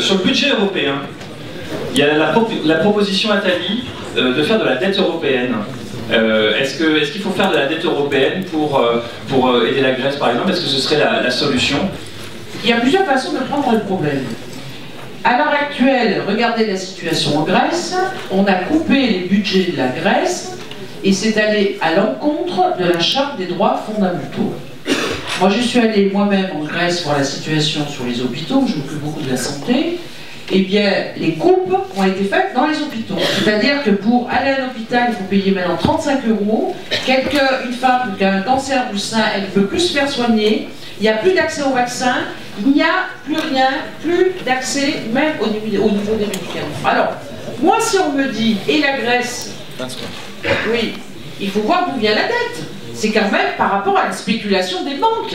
Sur le budget européen, il y a la proposition Attali de faire de la dette européenne. Est-ce qu'il faut faire de la dette européenne pour aider la Grèce, par exemple? Est-ce que ce serait la solution? Il y a plusieurs façons de prendre le problème. À l'heure actuelle, regardez la situation en Grèce. On a coupé les budgets de la Grèce et c'est allé à l'encontre de la Charte des droits fondamentaux. Moi, je suis allée moi-même en Grèce voir la situation sur les hôpitaux, je m'occupe beaucoup de la santé. Eh bien, les coupes ont été faites dans les hôpitaux. C'est-à-dire que pour aller à l'hôpital, il faut payer maintenant 35 €. Une femme qui a un cancer du sein, elle ne peut plus se faire soigner. Il n'y a plus d'accès au vaccin. Il n'y a plus rien, plus d'accès même au niveau des médicaments. Alors, moi, si on me dit, et la Grèce, oui, il faut voir d'où vient la dette. C'est quand même par rapport à la spéculation des banques.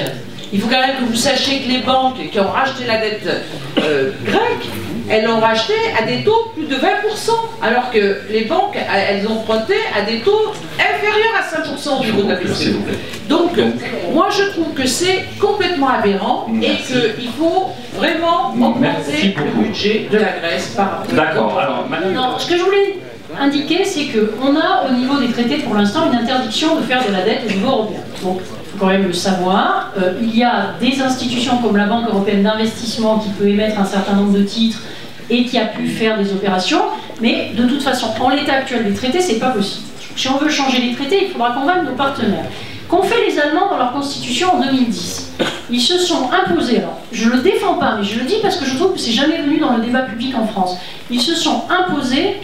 Il faut quand même que vous sachiez que les banques qui ont racheté la dette grecque, elles l'ont racheté à des taux plus de 20%, alors que les banques, elles ont emprunté à des taux inférieurs à 5% au niveau de la BCE. Donc, moi je trouve que c'est complètement aberrant et qu'il faut vraiment augmenter le budget de la Grèce par rapport. D'accord, alors maintenant... Non, ce que je voulais indiquer, c'est qu'on a au niveau des traités pour l'instant une interdiction de faire de la dette au niveau européen. Donc, il faut quand même le savoir. Il y a des institutions comme la Banque européenne d'investissement qui peut émettre un certain nombre de titres et qui a pu faire des opérations, mais de toute façon, en l'état actuel des traités, c'est pas possible. Si on veut changer les traités, il faudra convaincre nos partenaires. Qu'ont fait les Allemands dans leur constitution en 2010? Ils se sont imposés, alors je le défends pas, mais je le dis parce que je trouve que c'est jamais venu dans le débat public en France, ils se sont imposés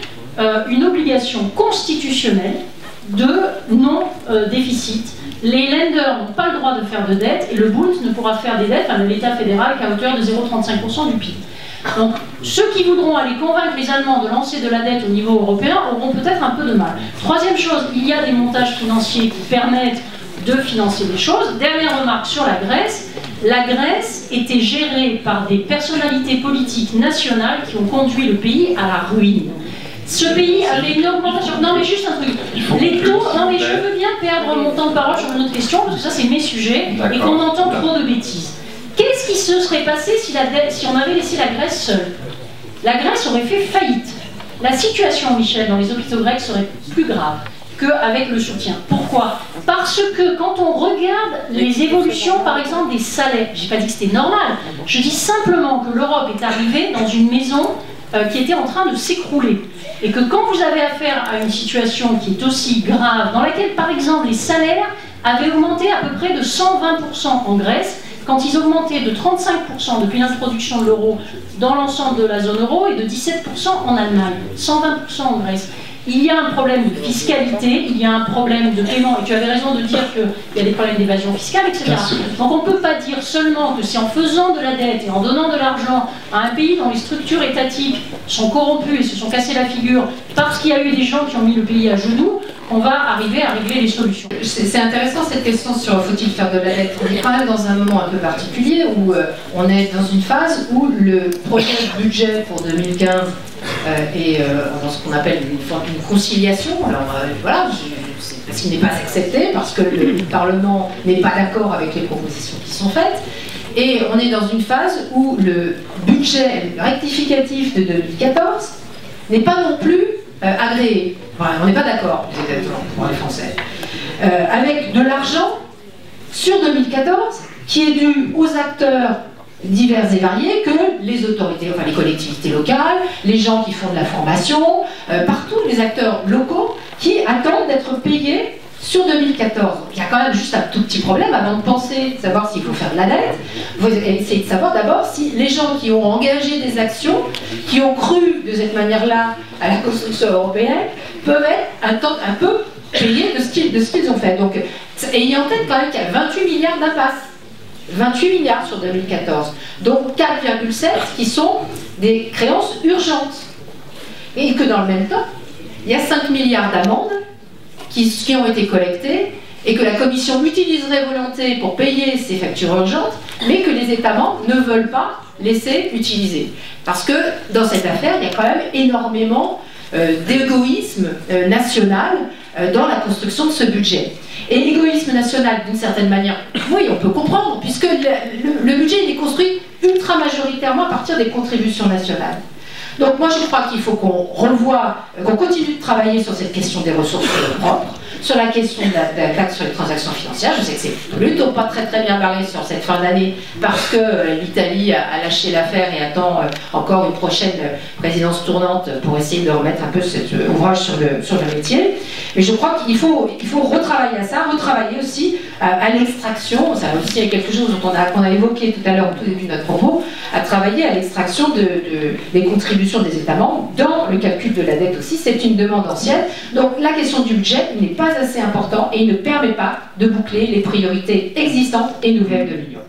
une obligation constitutionnelle de non-déficit. Les lenders n'ont pas le droit de faire de dette et le Bund ne pourra faire des dettes, l'État fédéral, qu'à hauteur de 0,35% du PIB. Donc, ceux qui voudront aller convaincre les Allemands de lancer de la dette au niveau européen auront peut-être un peu de mal. Troisième chose, il y a des montages financiers qui permettent de financer des choses. Dernière remarque sur la Grèce. La Grèce était gérée par des personnalités politiques nationales qui ont conduit le pays à la ruine. Ce pays avait une augmentation... Non mais juste un truc. Les taux... Non mais je veux bien perdre mon temps de parole sur une autre question, parce que ça c'est mes sujets, et qu'on entend trop de bêtises. Qu'est-ce qui se serait passé si on avait laissé la Grèce seule? La Grèce aurait fait faillite. La situation, Michel, dans les hôpitaux grecs serait plus grave qu'avec le soutien. Pourquoi? Parce que quand on regarde les évolutions, par exemple, des salaires, j'ai pas dit que c'était normal, je dis simplement que l'Europe est arrivée dans une maison qui était en train de s'écrouler. Et que quand vous avez affaire à une situation qui est aussi grave, dans laquelle, par exemple, les salaires avaient augmenté à peu près de 120% en Grèce, quand ils augmentaient de 35% depuis l'introduction de l'euro dans l'ensemble de la zone euro et de 17% en Allemagne, 120% en Grèce. Il y a un problème de fiscalité, il y a un problème de paiement, et tu avais raison de dire qu'il y a des problèmes d'évasion fiscale, etc. Donc on ne peut pas dire seulement que c'est en faisant de la dette et en donnant de l'argent à un pays dont les structures étatiques sont corrompues et se sont cassées la figure parce qu'il y a eu des gens qui ont mis le pays à genoux, on va arriver à régler les solutions. C'est intéressant cette question sur faut-il faire de la dette. On est quand même dans un moment un peu particulier où on est dans une phase où le projet de budget pour 2015 est dans ce qu'on appelle une conciliation. Alors voilà, ce qui n'est pas accepté parce que le Parlement n'est pas d'accord avec les propositions qui sont faites. Et on est dans une phase où le budget rectificatif de 2014 n'est pas non plus agréé. Voilà, on n'est pas d'accord, pour les Français. Avec de l'argent sur 2014 qui est dû aux acteurs divers et variés que les autorités, enfin les collectivités locales, les gens qui font de la formation, partout les acteurs locaux qui attendent d'être payés sur 2014. Il y a quand même juste un tout petit problème avant de penser, savoir s'il faut faire de la dette. Vous essayez de savoir d'abord si les gens qui ont engagé des actions, qui ont cru de cette manière-là à la construction européenne, peuvent être un peu payés de ce qu'ils ont fait. Donc, ayez en tête quand même qu'il y a 28 milliards d'impasse. 28 milliards sur 2014. Donc 4,7 qui sont des créances urgentes. Et que dans le même temps, il y a 5 milliards d'amendes qui ont été collectées et que la Commission utiliserait volonté pour payer ces factures urgentes, mais que les États membres ne veulent pas laisser utiliser. Parce que dans cette affaire, il y a quand même énormément d'égoïsme national dans la construction de ce budget. Et l'égoïsme national, d'une certaine manière, oui, on peut comprendre, puisque le budget il est construit ultra majoritairement majoritairement à partir des contributions nationales. Donc moi je crois qu'il faut qu'on revoie, qu'on continue de travailler sur cette question des ressources propres, sur la question de la taxe sur les transactions financières. Je sais que c'est plutôt pas très bien parlé sur cette fin d'année parce que l'Italie a lâché l'affaire et attend encore une prochaine présidence tournante pour essayer de remettre un peu cet ouvrage sur le métier. Mais je crois qu'il faut retravailler à ça, retravailler aussi à l'extraction, ça aussi est quelque chose qu'on a évoqué tout à l'heure au tout début de notre propos, à travailler à l'extraction des contributions des États membres dans le calcul de la dette aussi. C'est une demande ancienne. Donc la question du budget n'est pas assez important et il ne permet pas de boucler les priorités existantes et nouvelles de l'Union.